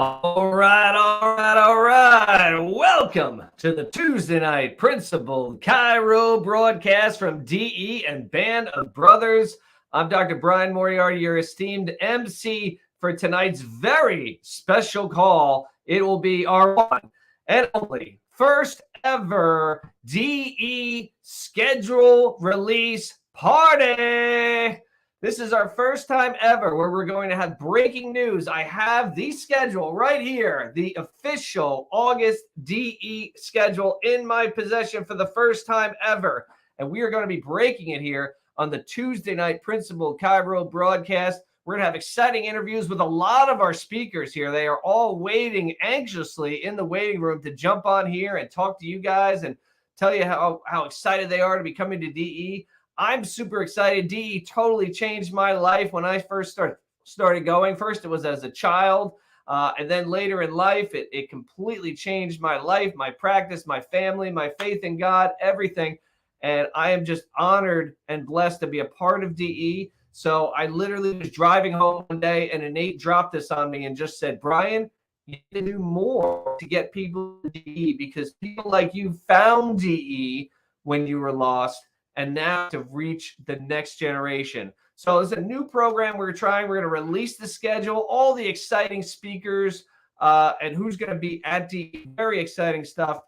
All right. Welcome to the Tuesday night Principled Chiro broadcast from DE and Band of Brothers. I'm Dr. Brian Moriarty, your esteemed MC for tonight's very special call. It will be our one and only first ever DE schedule release party. This is our first time ever where we're going to have breaking news. I have the schedule right here, the official August DE schedule in my possession for the first time ever. And we are going to be breaking it here on the Tuesday night Principled Chiro broadcast. We're going to have exciting interviews with a lot of our speakers here. They are all waiting anxiously in the waiting room to jump on here and talk to you guys and tell you how excited they are to be coming to DE. I'm super excited. DE totally changed my life when I first started going. First, it was as a child, and then later in life, it completely changed my life, my practice, my family, my faith in God, everything. And I am just honored and blessed to be a part of DE. So I literally was driving home one day, and Nate dropped this on me and just said, Brian, you need to do more to get people to DE because people like you found DE when you were lost. And now to reach the next generation. So it's a new program we're trying. We're going to release the schedule, all the exciting speakers, and who's going to be at DE. Very exciting stuff.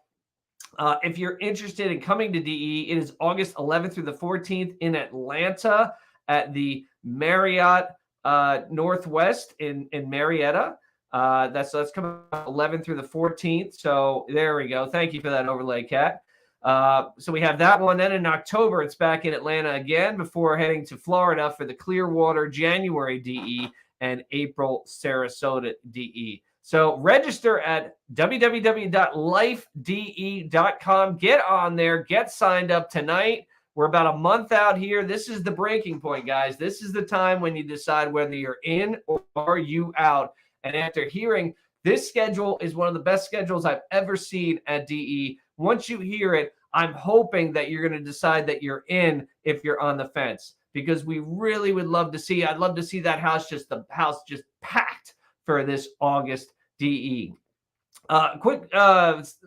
If you're interested in coming to DE, it is August 11th through the 14th in Atlanta at the Marriott Northwest in Marietta. That's coming 11th through the 14th. So there we go. Thank you for that overlay, Kat. So we have that one. Then in October, it's back in Atlanta again before heading to Florida for the Clearwater January DE and April Sarasota DE. So register at www.lifede.com. Get on there. Get signed up tonight. We're about a month out here. This is the breaking point, guys. This is the time when you decide whether you're in or are you out. And after hearing this schedule is one of the best schedules I've ever seen at DE. Once you hear it, I'm hoping that you're going to decide that you're in if you're on the fence, because we really would love to see. I'd love to see that house just packed for this August DE. Quick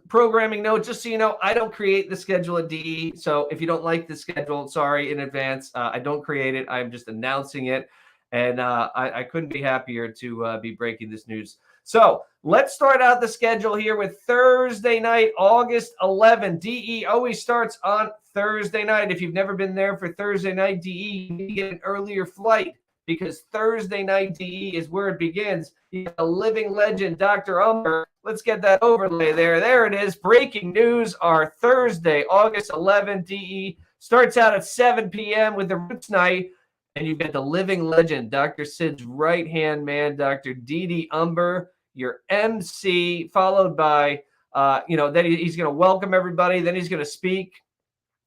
programming note, just so you know, I don't create the schedule at DE. So if you don't like the schedule, sorry in advance. I don't create it. I'm just announcing it. And I couldn't be happier to be breaking this news. So let's start out the schedule here with Thursday night, August 11th. DE always starts on Thursday night. If you've never been there for Thursday night DE, you need to get an earlier flight because Thursday night DE is where it begins. You have a living legend, Dr. Umber. Let's get that overlay there. There it is. Breaking news. Our Thursday, August 11th DE starts out at 7 p.m. with the Roots Night. And you've got the living legend, Dr. Sid's right-hand man, Dr. Dede Umber, your MC, followed by, then he's going to welcome everybody. Then he's going to speak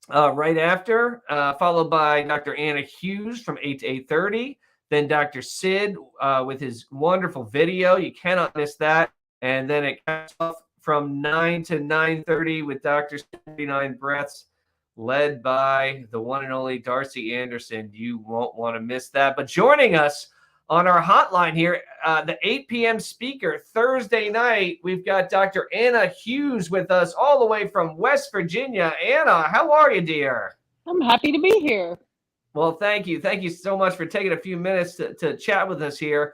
right after, followed by Dr. Anna Hughes from 8 to 8:30. Then Dr. Sid with his wonderful video. You cannot miss that. And then it cuts off from 9 to 9:30 with Dr. 79 Breaths, led by the one and only Darcy Anderson. You won't want to miss that. But joining us on our hotline here, the 8 p.m. speaker Thursday night, we've got Dr. Anna Hughes with us all the way from West Virginia. Anna, how are you, dear? I'm happy to be here. Well, thank you. Thank you so much for taking a few minutes to chat with us here.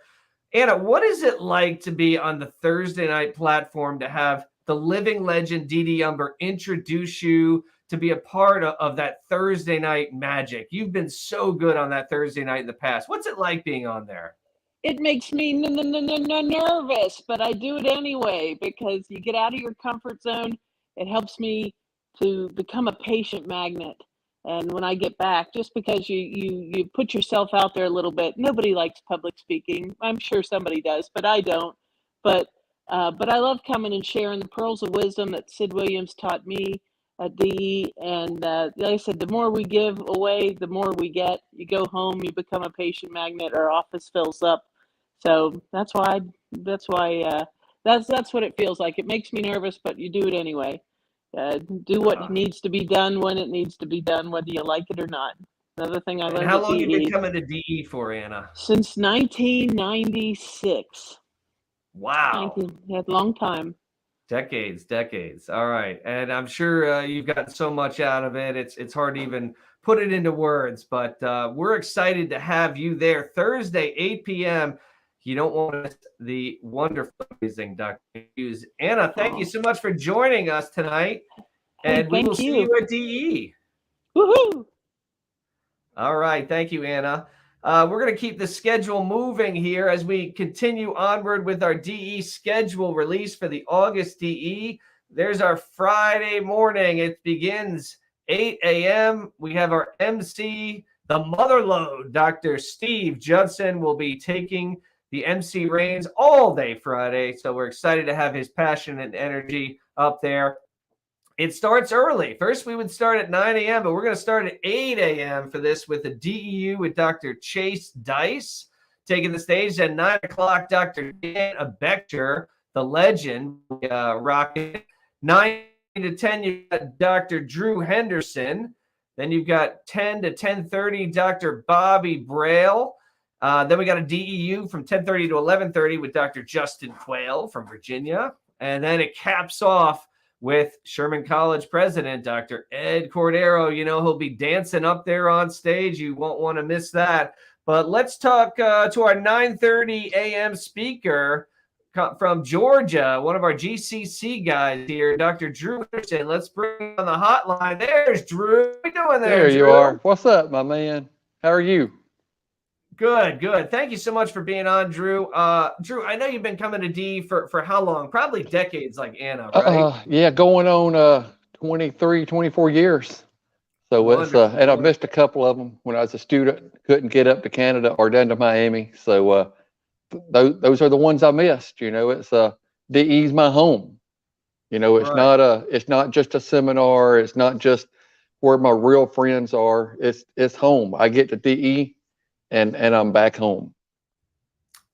Anna, what is it like to be on the Thursday night platform, to have the living legend Dede Umber introduce you to be a part of that Thursday night magic? You've been so good on that Thursday night in the past. What's it like being on there? It makes me nervous, but I do it anyway because you get out of your comfort zone. It helps me to become a patient magnet. And when I get back, just because you put yourself out there a little bit, nobody likes public speaking. I'm sure somebody does, but I don't. But I love coming and sharing the pearls of wisdom that Sid Williams taught me at DE. And like I said, the more we give away, the more we get. You go home, you become a patient magnet. Our office fills up. So that's what it feels like. It makes me nervous, but you do it anyway. Do what needs to be done when it needs to be done, whether you like it or not. Another thing I learned. How long have you been coming to DE for, Anna? Since 1996. Wow. 19. That's a long time. Decades. All right. And I'm sure you've gotten so much out of it. It's hard to even put it into words, but we're excited to have you there Thursday, 8 p.m. You don't want to miss the wonderful, amazing Dr. Hughes. Anna, thank you so much for joining us tonight. And we will see you at DE. Woohoo! All right. Thank you, Anna. We're going to keep the schedule moving here as we continue onward with our DE schedule release for the August DE. There's our Friday morning. It begins 8 a.m. We have our MC, the Motherlode. Dr. Steve Judson will be taking the MC reins all day Friday. So we're excited to have his passion and energy up there. It starts early. First, we would start at 9 a.m., but we're going to start at 8 a.m. for this with the DEU with Dr. Chase Dice taking the stage. At 9 o'clock, Dr. Dan Bechter, the legend, rocking. 9 to 10, you've got Dr. Drew Henderson. Then you've got 10 to 10:30, Dr. Bobby Braille. Then we got a DEU from 10:30 to 11:30 with Dr. Justin Quayle from Virginia. And then it caps off with Sherman College president, Dr. Ed Cordero. You know, he'll be dancing up there on stage. You won't want to miss that. But let's talk to our 9:30 a.m. speaker from Georgia, one of our GCC guys here, Dr. Drew Henderson. Let's bring him on the hotline. There's Drew. What are you doing there, There Drew? you are. What's up, my man? How are you? Good. Thank you so much for being on, Drew. Drew, I know you've been coming to D for how long? Probably decades like Anna, right? Yeah, going on 23, 24 years. So it's and I missed a couple of them when I was a student. Couldn't get up to Canada or down to Miami. So those are the ones I missed. You know, it's DE's my home. You know, it's not just a seminar. It's not just where my real friends are. It's home. I get to DE. And I'm back home.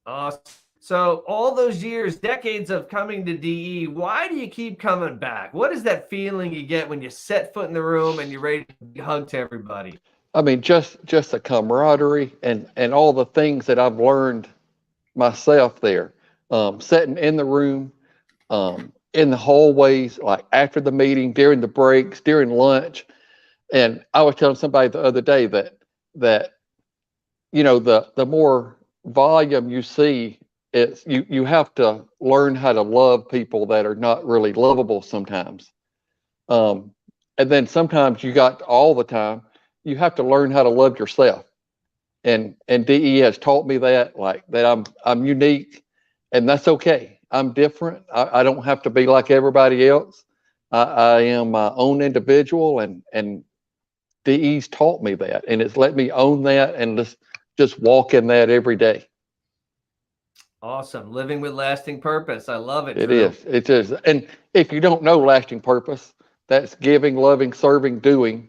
Awesome. So all those years, decades of coming to DE, why do you keep coming back? What is that feeling you get when you set foot in the room and you're ready to hug to everybody? I mean, just the camaraderie and all the things that I've learned myself there. Sitting in the room, in the hallways, like after the meeting, during the breaks, during lunch. And I was telling somebody the other day that you know, the more volume you see, it's you have to learn how to love people that are not really lovable sometimes. And then sometimes all the time, you have to learn how to love yourself. And DE has taught me that I'm unique, and that's okay. I'm different. I don't have to be like everybody else. I am my own individual, and DE's taught me that, and it's let me own that and just walk in that every day. Awesome. Living with lasting purpose. I love it. It is. It is. And if you don't know lasting purpose, that's giving, loving, serving, doing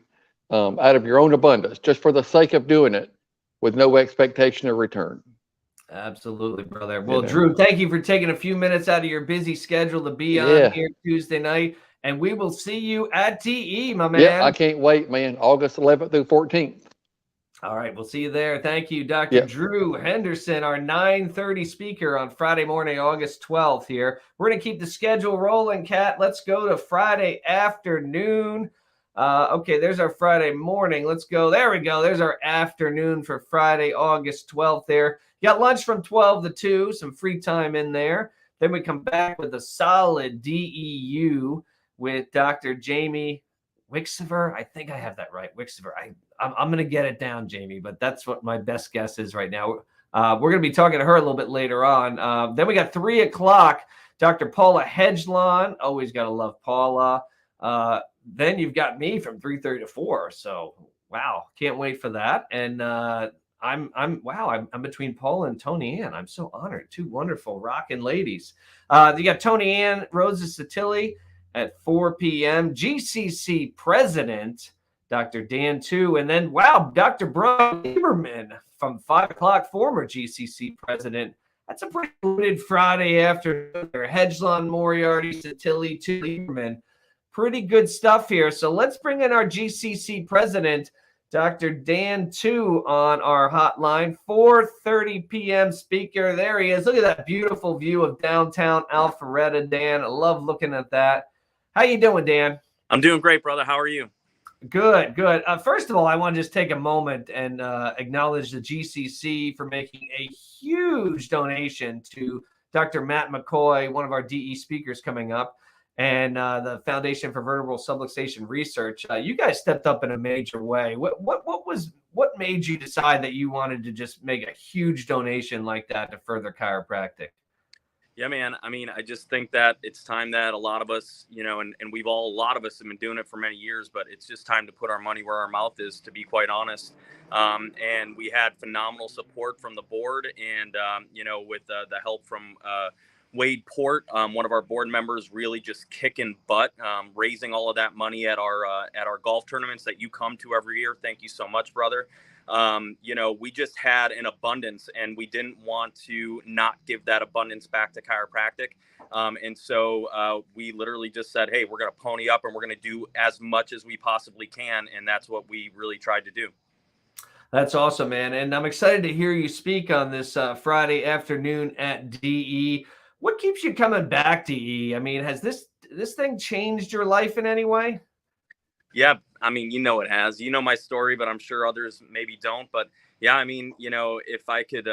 out of your own abundance, just for the sake of doing it with no expectation of return. Absolutely, brother. Well, Drew, thank you for taking a few minutes out of your busy schedule to be on here Tuesday night. And we will see you at DE, my man. Yeah, I can't wait, man. August 11th through 14th. All right, we'll see you there. Thank you, Dr. Drew Henderson, our 9:30 speaker on Friday morning, August 12th here. We're going to keep the schedule rolling, Kat. Let's go to Friday afternoon. Okay, there's our Friday morning. Let's go. There we go. There's our afternoon for Friday, August 12th there. You got lunch from 12 to 2, some free time in there. Then we come back with a solid DEU with Dr. Jamie Wixiver. I think I have that right. Wixiver. I'm going to get it down, Jamie, but that's what my best guess is right now. We're going to be talking to her a little bit later on. Then we got 3 o'clock, Dr. Paula Hedgelon. Always got to love Paula. Then you've got me from 3:30 to 4. So, wow, can't wait for that. And I'm between Paula and Tony Ann. I'm so honored. 2 wonderful rockin' ladies. You got Tony Ann, Rosa Satilli at 4 p.m. GCC president, Dr. Dan Tu. And then, Dr. Brian Lieberman from 5 o'clock, former GCC president. That's a pretty loaded Friday afternoon. Hedgelon, Moriarty, Satilli, Tu, Lieberman. Pretty good stuff here. So let's bring in our GCC president, Dr. Dan Tu on our hotline, 4:30 p.m. speaker. There he is. Look at that beautiful view of downtown Alpharetta, Dan. I love looking at that. How you doing, Dan? I'm doing great, brother. How are you? Good, good. First of all, I want to just take a moment and acknowledge the GCC for making a huge donation to Dr. Matt McCoy, one of our DE speakers coming up, and the Foundation for Vertebral Subluxation Research. You guys stepped up in a major way. What made you decide that you wanted to just make a huge donation like that to further chiropractic? Yeah, man. I mean, I just think that it's time that a lot of us, you know, and a lot of us have been doing it for many years, but it's just time to put our money where our mouth is, to be quite honest. And we had phenomenal support from the board and, you know, with the help from Wade Port, one of our board members, really just kicking butt, raising all of that money at our golf tournaments that you come to every year. Thank you so much, brother. You know, we just had an abundance and we didn't want to not give that abundance back to chiropractic. And so we literally just said, hey, we're going to pony up and we're going to do as much as we possibly can. And that's what we really tried to do. That's awesome, man. And I'm excited to hear you speak on this Friday afternoon at DE. What keeps you coming back to DE? I mean, has this thing changed your life in any way? Yeah, I mean, you know it has. You know my story, but I'm sure others maybe don't. But yeah, I mean, you know, if I could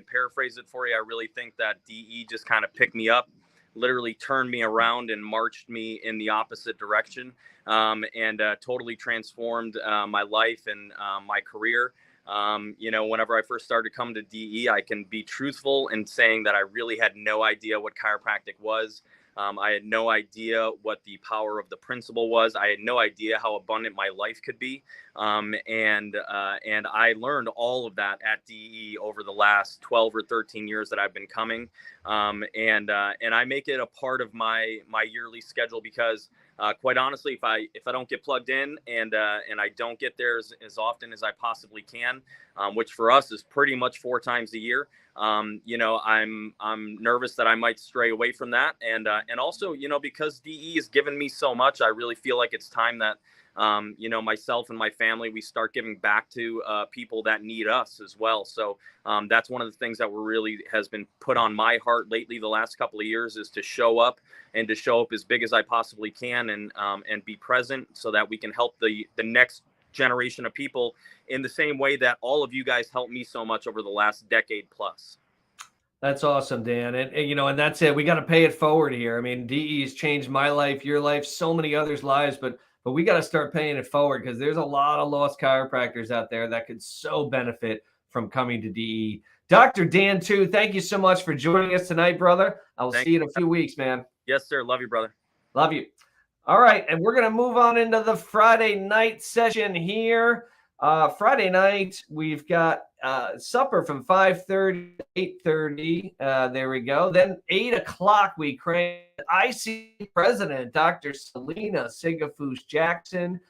paraphrase it for you, I really think that DE just kind of picked me up, literally turned me around and marched me in the opposite direction, and totally transformed my life and my career. You know, whenever I first started coming to DE, I can be truthful in saying that I really had no idea what chiropractic was. I had no idea what the power of the principle was. I had no idea how abundant my life could be. And I learned all of that at DE over the last 12 or 13 years that I've been coming. And I make it a part of my yearly schedule because quite honestly, if I don't get plugged in and I don't get there as often as I possibly can, which for us is pretty much 4 times a year, you know, I'm nervous that I might stray away from that. And also, you know, because DE has given me so much, I really feel like it's time that, you know, myself and my family, we start giving back to people that need us as well. So that's one of the things that has been put on my heart lately the last couple of years, is to show up as big as I possibly can and be present so that we can help the next generation of people in the same way that all of you guys helped me so much over the last decade plus. That's awesome, Dan. And you know, and that's it. We got to pay it forward here. I mean, DE has changed my life, your life, so many others' lives, but we got to start paying it forward because there's a lot of lost chiropractors out there that could so benefit from coming to DE. Dr. Dan Tu, thank you so much for joining us tonight, brother. I will see you in a few weeks, man. Yes, sir. Love you, brother. Love you. All right, and we're going to move on into the Friday night session here. Friday night, we've got supper from 5:30 to 8:30. There we go. Then 8 o'clock, we crank IC president, Dr. Selena Sigafus Jackson,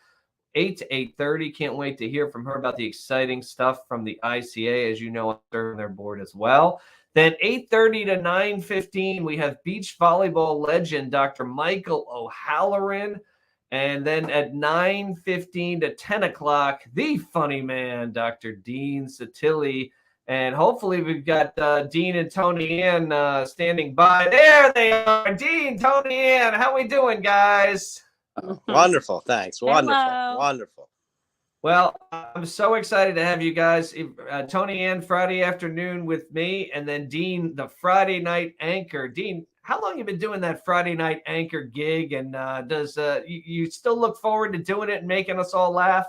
8 to 8:30. Can't wait to hear from her about the exciting stuff from the ICA. As you know, I'm serving their board as well. Then 8:30 to 9:15, we have beach volleyball legend, Dr. Michael O'Halloran. And then at 9:15 to 10 o'clock, the funny man, Dr. Dean Satilli. And hopefully we've got Dean and Tony Ann standing by. There they are. Dean, Tony Ann, how we doing, guys? Wonderful. Thanks. Wonderful. Hello. Wonderful. Well, I'm so excited to have you guys. Tony Ann Friday afternoon with me, and then Dean, the Friday night anchor. Dean, how long have you been doing that Friday night anchor gig? And does you still look forward to doing it and making us all laugh?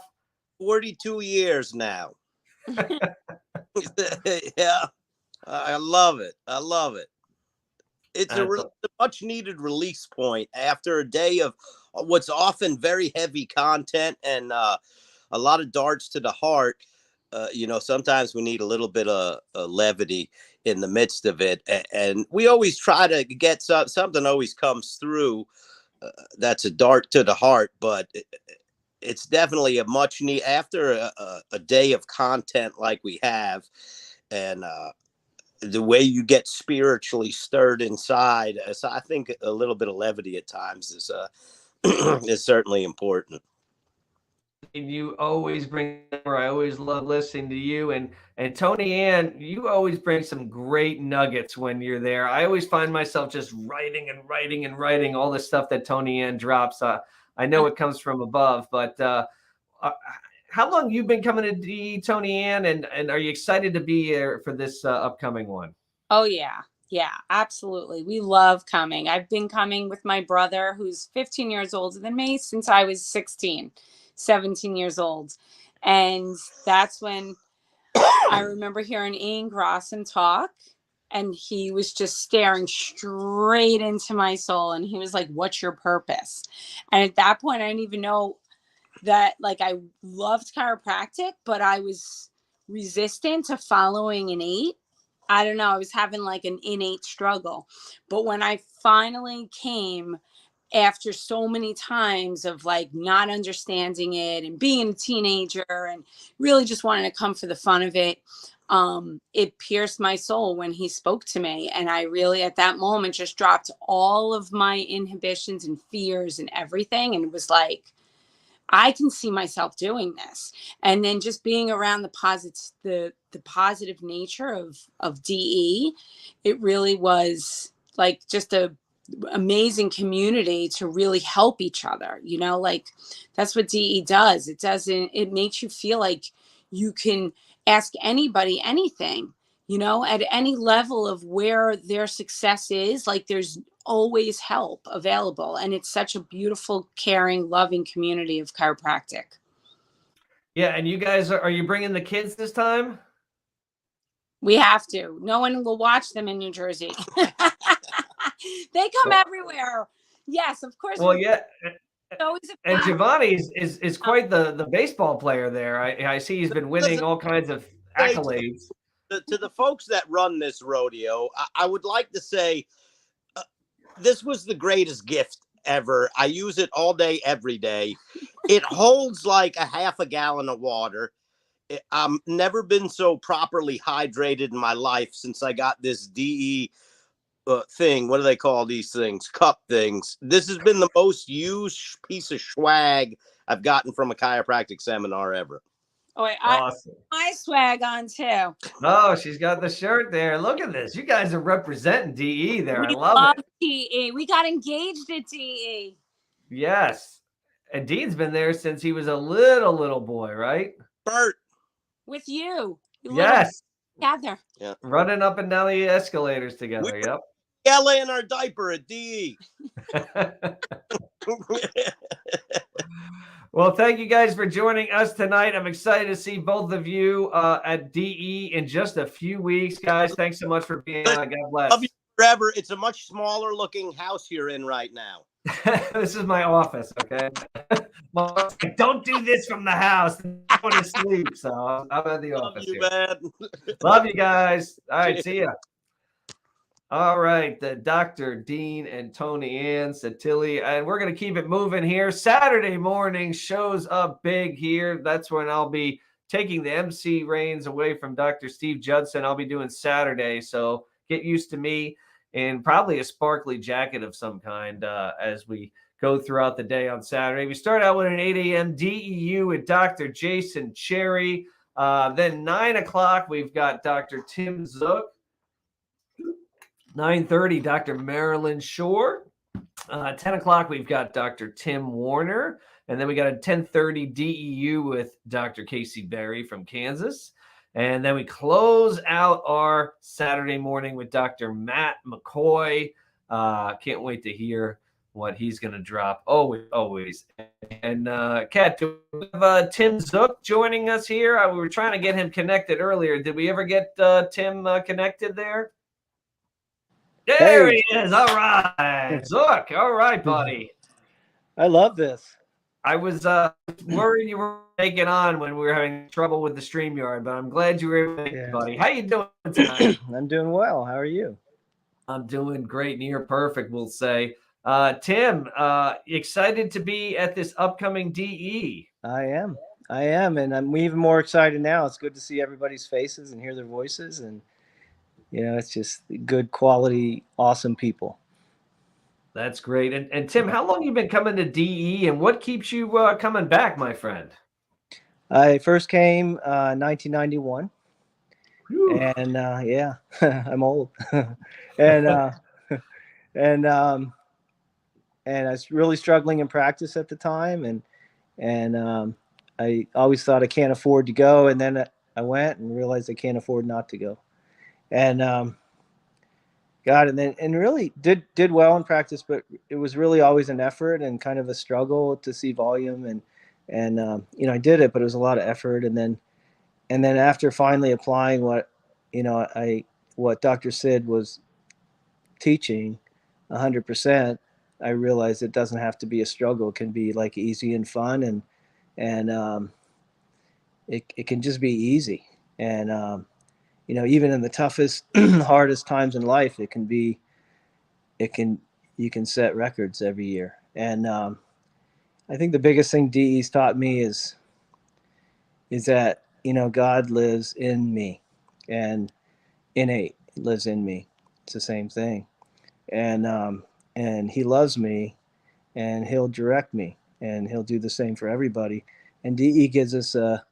42 years now. Yeah. I love it. I love it. It's a much needed release point after a day of what's often very heavy content and a lot of darts to the heart. You know, sometimes we need a little bit of levity in the midst of it. And we always try to get something always comes through that's a dart to the heart, but it's definitely a much need after a day of content like we have. And the way you get spiritually stirred inside. So I think a little bit of levity at times is is certainly important. You always bring, or I always love listening to you. And Tony Ann, you always bring some great nuggets when you're there. I always find myself just writing and writing and writing all the stuff that Tony Ann drops. I know it comes from above, but how long you been coming to DE, Tony Ann, and are you excited to be here for this upcoming one? Oh, yeah. Yeah, absolutely. We love coming. I've been coming with my brother, who's 15 years older than me, since I was 16, 17 years old. And that's when I remember hearing Ian Grosson talk, and he was just staring straight into my soul. And he was like, "What's your purpose?" And at that point, I didn't even know that, like, I loved chiropractic, but I was resistant to following an 8. I don't know. I was having like an innate struggle. But when I finally came after so many times of like not understanding it and being a teenager and really just wanting to come for the fun of it, it pierced my soul when he spoke to me. And I really, at that moment, just dropped all of my inhibitions and fears and everything. And it was like, I can see myself doing this. And then just being around the positive nature of DE, it really was like just a amazing community to really help each other. You know, like that's what DE does. It makes you feel like you can ask anybody anything, you know, at any level of where their success is. Like there's always help available, and it's such a beautiful, caring, loving community of chiropractic. Yeah, and you guys are you bringing the kids this time? We have to. No one will watch them in New Jersey. They come everywhere. Yes, of course. Well, yeah. Always And Giovanni is quite the baseball player there. I see he's been winning all kinds of accolades. To the folks that run this rodeo, I would like to say this was the greatest gift ever. I use it all day, every day. It holds like a half a gallon of water. I've never been so properly hydrated in my life since I got this DE thing. What do they call these things? Cup things. This has been the most used piece of swag I've gotten from a chiropractic seminar ever. Oh, wait, Awesome. I swag on too. Oh, she's got the shirt there. Look at this. You guys are representing DE there. We I love it. DE. We got engaged at DE. Yes. And Dean's been there since he was a little boy, right? Bert. With you. Yes. Together. Yeah. Running up and down the escalators together. Yep. Yelling in our diaper at DE. Well, thank you guys for joining us tonight. I'm excited to see both of you at DE in just a few weeks, guys. Thanks so much for being on. God bless. Love you forever. It's a much smaller looking house you're in right now. This is my office, okay? Don't do this from the house. I want to sleep, so I'm at the office here. Man. Love you guys. All right, see ya. All right, the Dr. Dean and Tony Ann Santilli, and we're going to keep it moving here. Saturday morning shows up big here. That's when I'll be taking the MC reins away from Dr. Steve Judson. I'll be doing Saturday, so get used to me in probably a sparkly jacket of some kind as we go throughout the day on Saturday. We start out with an 8 a.m. DEU with Dr. Jason Cherry. Then 9 o'clock, we've got Dr. Tim Zook. 9:30, Dr. Marilyn Shore. 10 o'clock, we've got Dr. Tim Warner. And then we got a 10:30 DEU with Dr. Casey Berry from Kansas. And then we close out our Saturday morning with Dr. Matt McCoy. Can't wait to hear what he's going to drop. Always. And Kat, do we have Tim Zook joining us here? We were trying to get him connected earlier. Did we ever get Tim connected there? There he is. All right. Zook. All right, buddy. I love this. I was worried you were making on when we were having trouble with the StreamYard, but I'm glad you were able to make it, buddy. How you doing tonight? I'm doing well. How are you? I'm doing great. Near perfect, we'll say. Tim, excited to be at this upcoming DE. I am. And I'm even more excited now. It's good to see everybody's faces and hear their voices. And, you know, it's just good quality, awesome people. That's great. And Tim, how long you been coming to DE, and what keeps you coming back, my friend? I first came 1991, Whew. and yeah, I'm old, and and and I was really struggling in practice at the time, and I always thought I can't afford to go, and then I went and realized I can't afford not to go, and got it, and really did well in practice, but it was really always an effort and kind of a struggle to see volume, and I did it, but it was a lot of effort, and then after finally applying what Dr. Sid was teaching 100%, I realized it doesn't have to be a struggle. It can be like easy and fun, and it can just be easy. And even in the toughest, hardest times in life, it can you can set records every year. And I think the biggest thing DE's taught me is that God lives in me, and innate lives in me. It's the same thing, and He loves me, and He'll direct me, and He'll do the same for everybody. And DE gives us a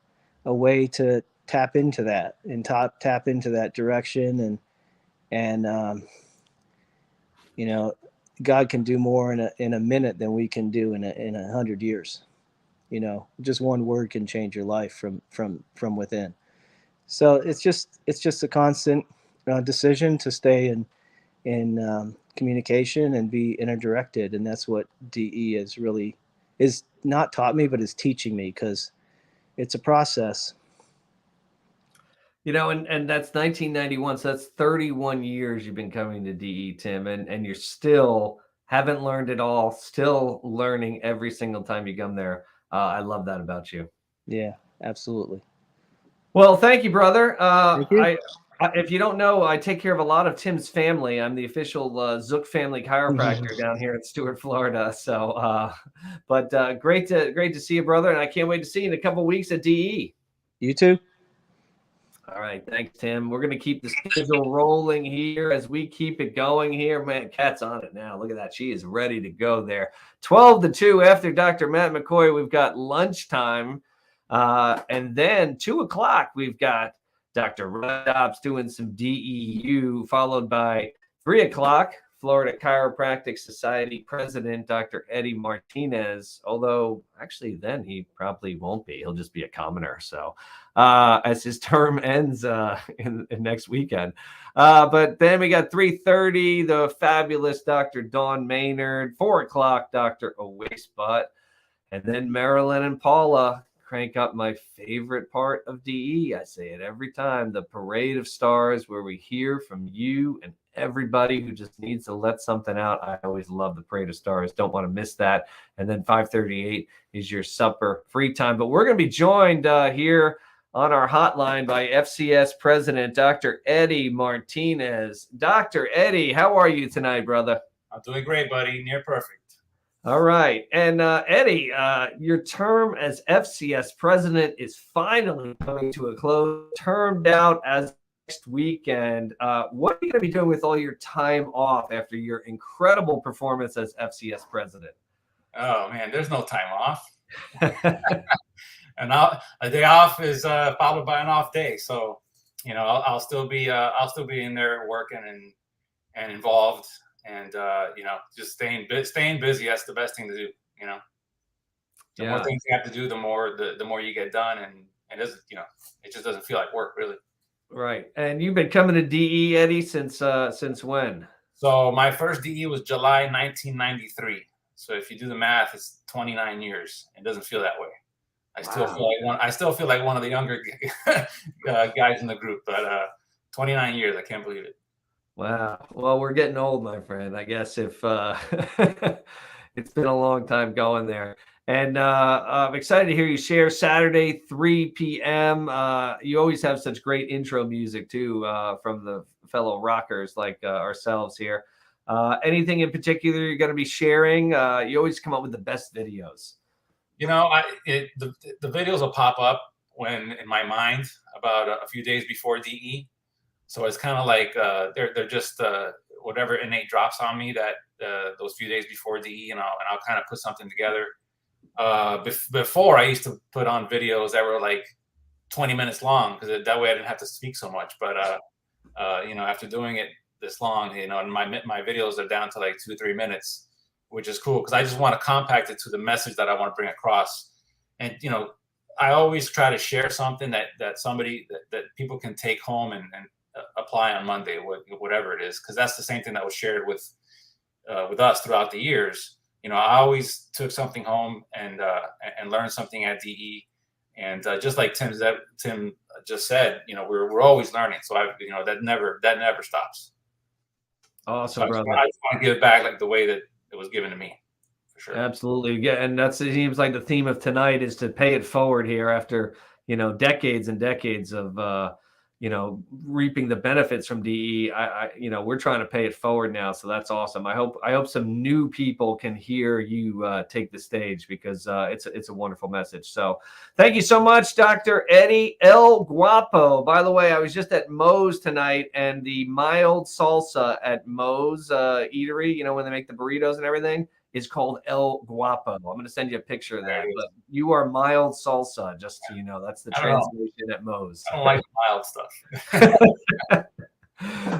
way to tap into that and tap into that direction, and God can do more in a minute than we can do in 100 years. Just one word can change your life from within. So it's just a constant decision to stay in communication and be interdirected, and that's what DE is not taught me, but is teaching me, because it's a process. And that's 1991, so that's 31 years you've been coming to DE, Tim, and you're still haven't learned it all, still learning every single time you come there. I love that about you. Yeah, absolutely. Well, thank you, brother. Thank you. If you don't know, I take care of a lot of Tim's family. I'm the official Zook family chiropractor down here in Stuart, Florida. So, but great to see you, brother, and I can't wait to see you in a couple of weeks at DE. You too. All right, thanks, Tim. We're gonna keep the schedule rolling here as we keep it going here. Man, Kat's on it now. Look at that; she is ready to go there. 12-2 after Dr. Matt McCoy. We've got lunchtime, and then 2:00 we've got Dr. Dobbs doing some DEU, followed by 3:00 Florida Chiropractic Society President Dr. Eddie Martinez. Although actually, then he probably won't be. He'll just be a commoner. So. As his term ends in next weekend. But then we got 3:30, the fabulous Dr. Dawn Maynard, 4:00, Dr. Owace Butt, and then Marilyn and Paula crank up my favorite part of DE. I say it every time, the Parade of Stars, where we hear from you and everybody who just needs to let something out. I always love the Parade of Stars. Don't want to miss that. And then 5:38 is your supper free time. But we're going to be joined here on our hotline by FCS President Dr. Eddie Martinez. Dr. Eddie, how are you tonight, brother? I'm doing great, buddy. Near perfect. All right. And Eddie, your term as FCS President is finally coming to a close, termed out as next weekend. What are you going to be doing with all your time off after your incredible performance as FCS President? Oh, man, there's no time off. And a day off is followed by an off day, so I'll still be in there working and involved, and just staying busy. That's the best thing to do. The more things you have to do, the more you get done, and it doesn't it just doesn't feel like work, really. Right. And you've been coming to DE, Eddie, since when? So my first DE was July 1993. So if you do the math, it's 29 years. It doesn't feel that way. I still feel like one of the younger guys in the group, but 29 years, I can't believe it. Wow. Well, we're getting old, my friend. I guess if it's been a long time going there. And I'm excited to hear you share Saturday, 3 p.m. You always have such great intro music, too, from the fellow rockers like ourselves here. Anything in particular you're going to be sharing? You always come up with the best videos. The videos will pop up in my mind about a few days before DE. So it's kind of like they're just whatever innate drops on me that those few days before DE, and I'll kind of put something together. Before, I used to put on videos that were like 20 minutes long, because that way I didn't have to speak so much. But after doing it this long, and my videos are down to like 2-3 minutes, which is cool, because I just want to compact it to the message that I want to bring across. And I always try to share something that people can take home and apply on Monday, whatever it is, because that's the same thing that was shared with us throughout the years. I always took something home and learned something at DE. And just like Tim just said, we're always learning. So that never stops. Awesome, so brother. I just want to give it back like the way that it was given to me. For sure. Absolutely. Yeah. And it seems like the theme of tonight is to pay it forward here after, decades and decades of, reaping the benefits from DE. We're trying to pay it forward now. So that's awesome. I hope some new people can hear you take the stage, because it's a wonderful message. So thank you so much, Dr. Eddie El Guapo. By the way, I was just at Moe's tonight, and the mild salsa at Moe's eatery, when they make the burritos and everything, is called El Guapo. I'm going to send you a picture of that. But you are mild salsa, just so you know. That's the translation at Moe's. I don't like mild stuff.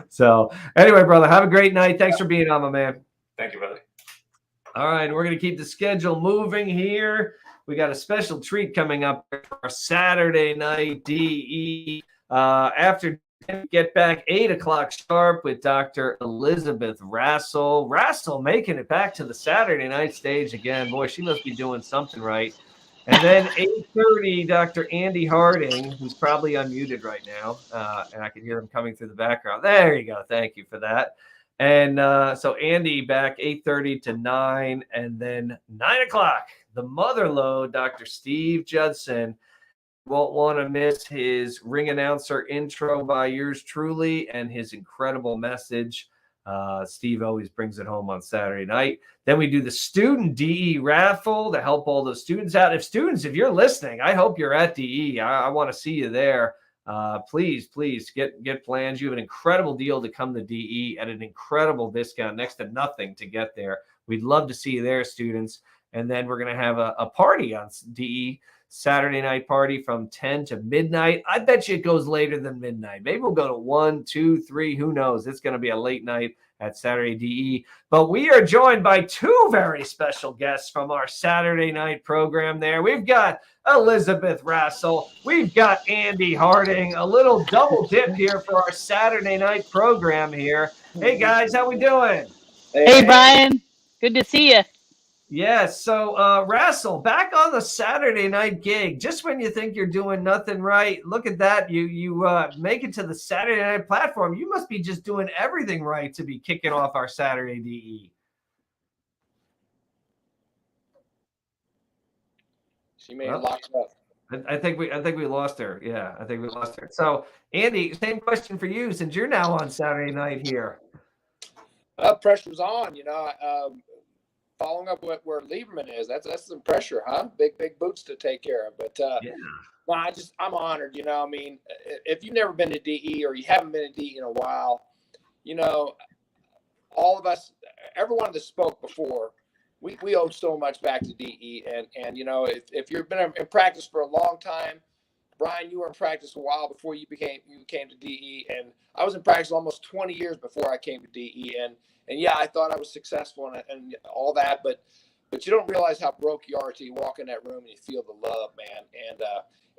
So anyway, brother, have a great night. Thanks for being on, my man. Thank you, brother. All right, we're going to keep the schedule moving here. We got a special treat coming up for our Saturday night DE. After get back 8 o'clock sharp with Dr. Elizabeth Rassel. Rassel making it back to the Saturday night stage again. Boy, she must be doing something right. And then 8:30, Dr. Andy Harding, who's probably unmuted right now, and I can hear him coming through the background. There you go. Thank you for that. And so Andy back 8:30 to 9, and then 9 o'clock, the mother load, Dr. Steve Judson. Won't want to miss his ring announcer intro by yours truly and his incredible message. Steve always brings it home on Saturday night. Then we do the student DE raffle to help all those students out. If you're listening, I hope you're at DE. I want to see you there. Please get plans. You have an incredible deal to come to DE at an incredible discount, next to nothing to get there. We'd love to see you there, students. And then we're going to have a party on DE, Saturday night party from 10 to midnight. I bet you it goes later than midnight. Maybe we'll go to 1, 2, 3. Who knows? It's going to be a late night at Saturday DE. But we are joined by 2 very special guests from our Saturday night program there. We've got Elizabeth Rassel. We've got Andy Harding. A little double dip here for our Saturday night program here. Hey, guys, how we doing? Hey, Brian. Good to see you. Yes. So, Rassel, back on the Saturday night gig, just when you think you're doing nothing right, look at that. You make it to the Saturday night platform. You must be just doing everything right to be kicking off our Saturday DE. She may have locked up. I think we lost her. Yeah, I think we lost her. So, Andy, same question for you, since you're now on Saturday night here. Pressure's on, following up where Lieberman is. That's some pressure, huh? Big boots to take care of. But yeah. No, I'm honored. If you've never been to DE or you haven't been to DE in a while, all of us, everyone that spoke before, we owe so much back to DE. And if you've been in practice for a long time, Brian, you were in practice a while before you came to DE, and I was in practice almost 20 years before I came to DE. And yeah, I thought I was successful and all that, but you don't realize how broke you are till you walk in that room and you feel the love, man.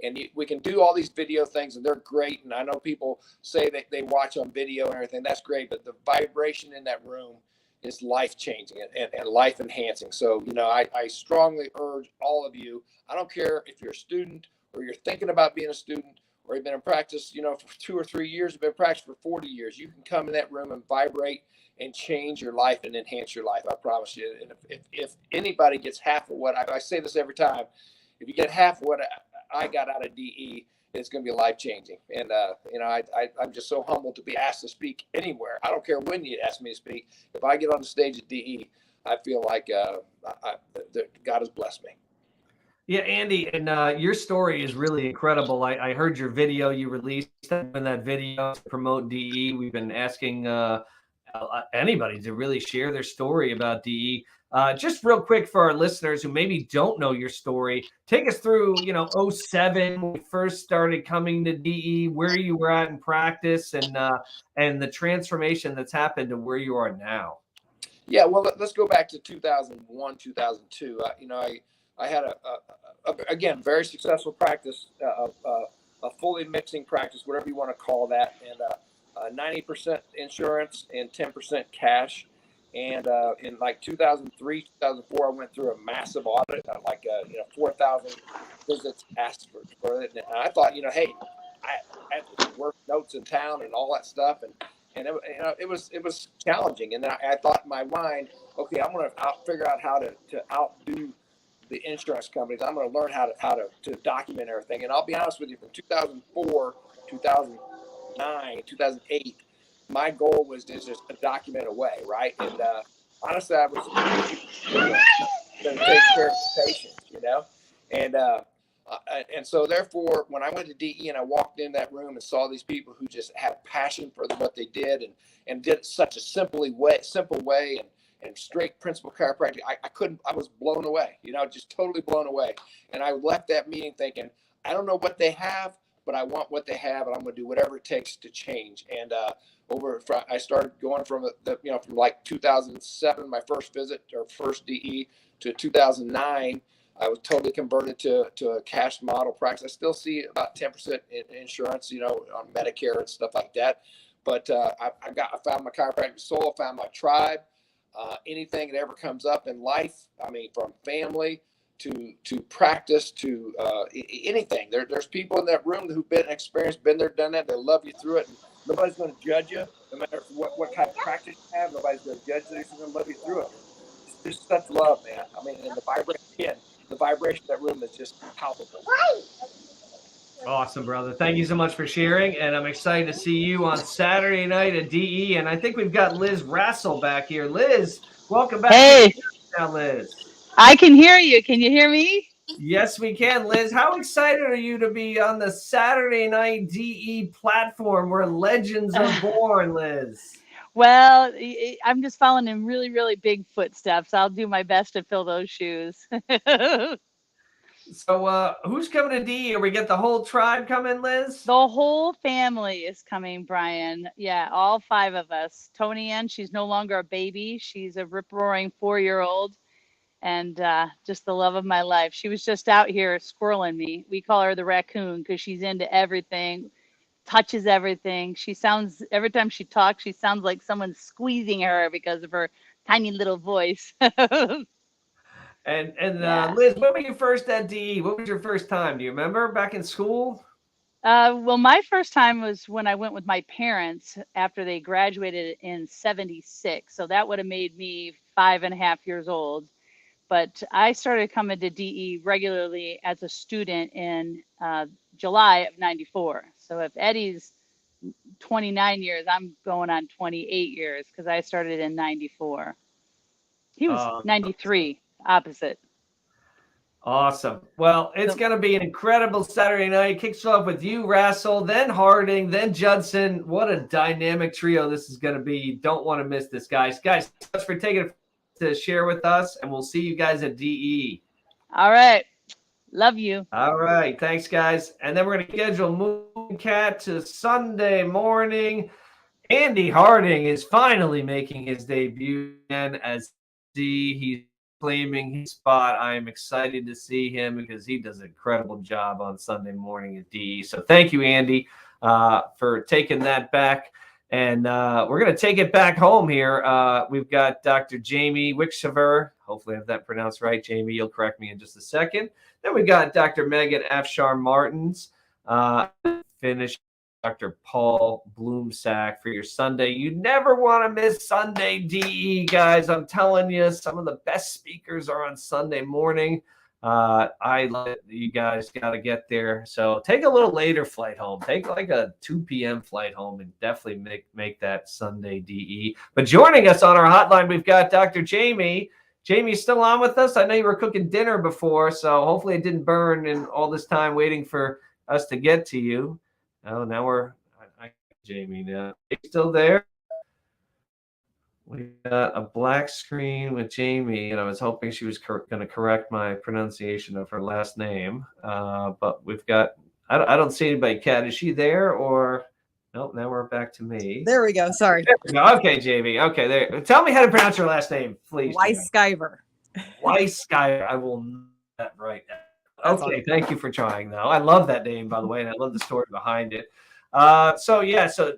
And we can do all these video things, and they're great. And I know people say that they watch on video and everything. That's great, but the vibration in that room is life-changing and life-enhancing. So, I strongly urge all of you, I don't care if you're a student or you're thinking about being a student, or you've been in practice, for 2 or 3 years, you've been in practice for 40 years, you can come in that room and vibrate and change your life and enhance your life. I promise you. And if anybody gets half of what I say this every time, if you get half of what I got out of DE, it's going to be life-changing. And, I'm just so humbled to be asked to speak anywhere. I don't care when you ask me to speak. If I get on the stage at DE, I feel like God has blessed me. Yeah, Andy, and your story is really incredible. I heard your video you released in that video to promote DE. We've been asking anybody to really share their story about DE. Just real quick for our listeners who maybe don't know your story, take us through, 07 when we first started coming to DE, where you were at in practice, and the transformation that's happened to where you are now. Yeah, well, let's go back to 2001, 2002. I had again, very successful practice, a fully mixing practice, whatever you want to call that, and 90% insurance and 10% cash. And in like 2003, 2004, I went through a massive audit, 4,000 visits asked for it. And I thought, hey, I had to work notes in town and all that stuff, and it was challenging. And then I thought in my mind, okay, I'm going to figure out how to outdo the insurance companies. I'm going to learn how to document everything. And I'll be honest with you, from 2004, 2009, 2008, my goal was to just document away, right? And honestly, I was going to take care of the patients, and so therefore, when I went to DE and I walked in that room and saw these people who just had passion for what they did and did it such a simple way and straight principle chiropractic, I was blown away, just totally blown away. And I left that meeting thinking, I don't know what they have, but I want what they have, and I'm going to do whatever it takes to change. And I started going from from like 2007, my first visit or first DE, to 2009. I was totally converted to a cash model practice. I still see about 10% in insurance, on Medicare and stuff like that. But I found my chiropractic soul, I found my tribe. Anything that ever comes up in life, from family to practice to anything. There's people in that room who've been experienced, been there, done that. They love you through it. And nobody's going to judge you, no matter what kind of practice you have. Nobody's going to judge you. They're just going to love you through it. There's such love, man. And the vibration of that room is just palpable. Awesome, brother. Thank you so much for sharing. And I'm excited to see you on Saturday night at DE. And I think we've got Liz Rassel back here. Liz, welcome back. Hey. Now, Liz. I can hear you. Can you hear me? Yes, we can. Liz, how excited are you to be on the Saturday night DE platform where legends are born, Liz? Well, I'm just following in really, really big footsteps. I'll do my best to fill those shoes. So who's coming to DE? Are we get the whole tribe coming, Liz? The whole family is coming, Brian. Yeah, all 5 of us. Tony Ann, she's no longer a baby. She's a rip-roaring 4-year-old. And just the love of my life. She was just out here squirreling me. We call her the raccoon because she's into everything, touches everything. Every time she talks, she sounds like someone's squeezing her because of her tiny little voice. And Liz, when were you first at DE? What was your first time? Do you remember back in school? Well, my first time was when I went with my parents after they graduated in '76. So that would have made me 5.5 years old. But I started coming to DE regularly as a student in July of '94. So if Eddie's 29 years, I'm going on 28 years because I started in '94. He was 93, opposite. Awesome. Well, it's going to be an incredible Saturday night. Kicks off with you, Rassel, then Harding, then Judson. What a dynamic trio this is going to be. You don't want to miss this, guys. Guys, thanks for taking it to share with us, and we'll see you guys at DE. All right. Love you. All right. Thanks, guys. And then we're going to schedule Mooncat to Sunday morning. Andy Harding is finally making his debut again as D. He's claiming his spot. I am excited to see him because he does an incredible job on Sunday morning at DE. So thank you, Andy, for taking that back. And we're going to take it back home here. We've got Dr. Jamie Wickshaver. Hopefully I have that pronounced right. Jamie, you'll correct me in just a second. Then we got Dr. Megan Afshar Martins. Finish Dr. Paul Bloomsack for your Sunday. You never want to miss Sunday DE, guys. I'm telling you, some of the best speakers are on Sunday morning. I love it. You guys got to get there. So take a little later flight home. Take like a 2 p.m. flight home and definitely make that Sunday DE. But joining us on our hotline, we've got Dr. Jamie. Jamie, you still on with us? I know you were cooking dinner before, so hopefully it didn't burn in all this time waiting for us to get to you. Oh, now I Jamie now. Are you still there? We got a black screen with Jamie, and I was hoping she was going to correct my pronunciation of her last name. But we've got, I don't see anybody. Kat, is she there or? Nope, now we're back to me. There we go. Sorry. Okay, Jamie. Okay, there. Tell me how to pronounce your last name, please. Weisskiver. Weisskiver. I will know that right now. Okay, thank you for trying, though. I love that name, by the way, and I love the story behind it. So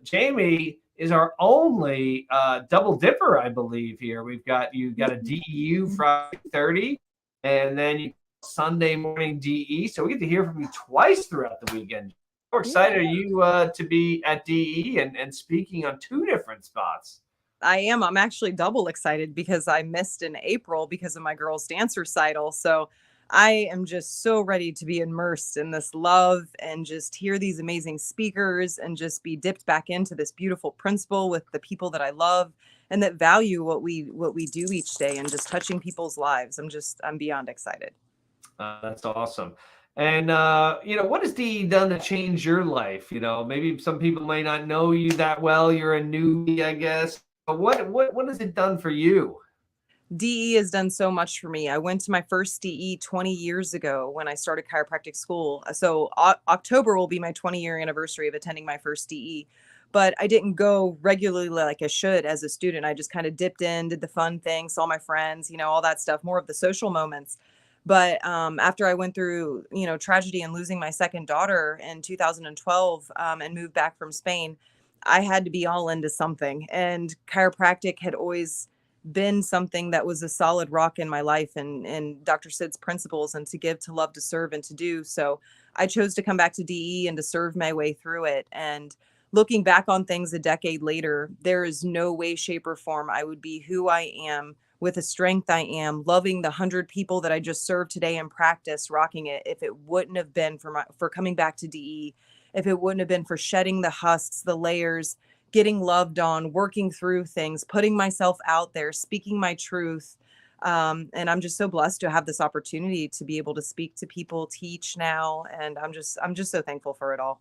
Jamie is our only double dipper, I believe. Here you got a DEU Friday 30, and then you Sunday morning DE. So we get to hear from you twice throughout the weekend. How excited are you to be at DE and speaking on 2 different spots? I am. I'm actually double excited because I missed in April because of my girls' dance recital. So I am just so ready to be immersed in this love and just hear these amazing speakers and just be dipped back into this beautiful principle with the people that I love and that value what we do each day and just touching people's lives. I'm beyond excited. That's awesome. And, what has DE done to change your life? Maybe some people may not know you that well. You're a newbie, I guess. But what has it done for you? DE has done so much for me. I went to my first DE 20 years ago when I started chiropractic school. So October will be my 20-year anniversary of attending my first DE. But I didn't go regularly like I should as a student. I just kind of dipped in, did the fun things, saw my friends, all that stuff, more of the social moments. But after I went through, tragedy and losing my second daughter in 2012 and moved back from Spain, I had to be all into something. And chiropractic had always been something that was a solid rock in my life and Dr. Sid's principles and to give, to love, to serve, and to do. So I chose to come back to DE and to serve my way through it. And looking back on things a decade later, there is no way, shape, or form I would be who I am with the strength I am, loving the 100 people that I just served today in practice, rocking it, if it wouldn't have been for coming back to DE, if it wouldn't have been for shedding the husks, the layers, getting loved on, working through things, putting myself out there, speaking my truth. And I'm just so blessed to have this opportunity to be able to speak to people, teach now. And I'm just so thankful for it all.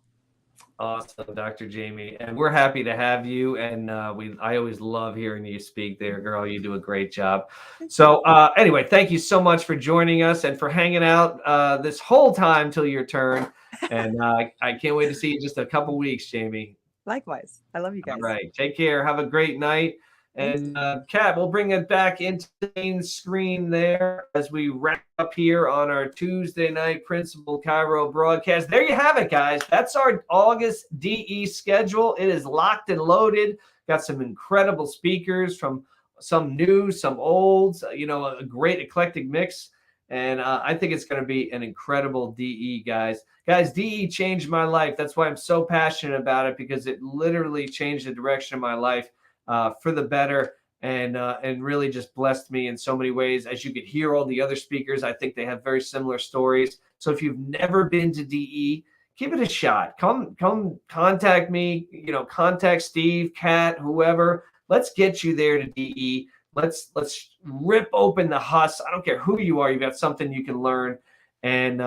Awesome, Dr. Jamie. And we're happy to have you. And I always love hearing you speak there, girl. You do a great job. So anyway, thank you so much for joining us and for hanging out this whole time till your turn. And I can't wait to see you in just a couple weeks, Jamie. Likewise. I love you guys. All right. Take care. Have a great night. And Kat, we'll bring it back into the main screen there as we wrap up here on our Tuesday night Principal Chiro broadcast. There you have it, guys. That's our August DE schedule. It is locked and loaded. Got some incredible speakers from some new, some old, a great eclectic mix. And I think it's going to be an incredible DE, guys. Guys, DE changed my life. That's why I'm so passionate about it, because it literally changed the direction of my life for the better, and really just blessed me in so many ways. As you could hear all the other speakers, I think they have very similar stories. So if you've never been to DE, give it a shot. Come contact me, contact Steve, Kat, whoever. Let's get you there to DE. Let's rip open the husk. I don't care who you are. You've got something you can learn. And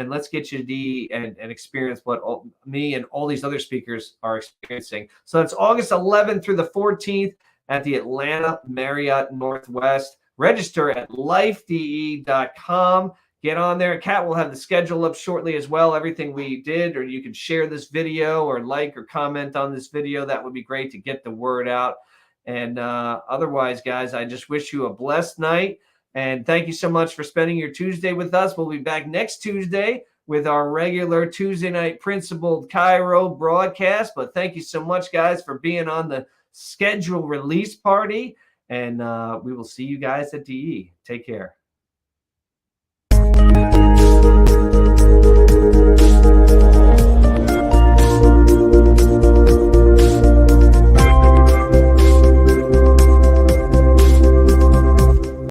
let's get you to DE and experience what me and all these other speakers are experiencing. So that's August 11th through the 14th at the Atlanta Marriott Northwest. Register at lifede.com. Get on there. Kat will have the schedule up shortly as well. Everything we did, or you can share this video or like or comment on this video. That would be great to get the word out. And otherwise, guys, I just wish you a blessed night. And thank you so much for spending your Tuesday with us. We'll be back next Tuesday with our regular Tuesday night Principled Chiro broadcast. But thank you so much, guys, for being on the schedule release party. And we will see you guys at DE. Take care.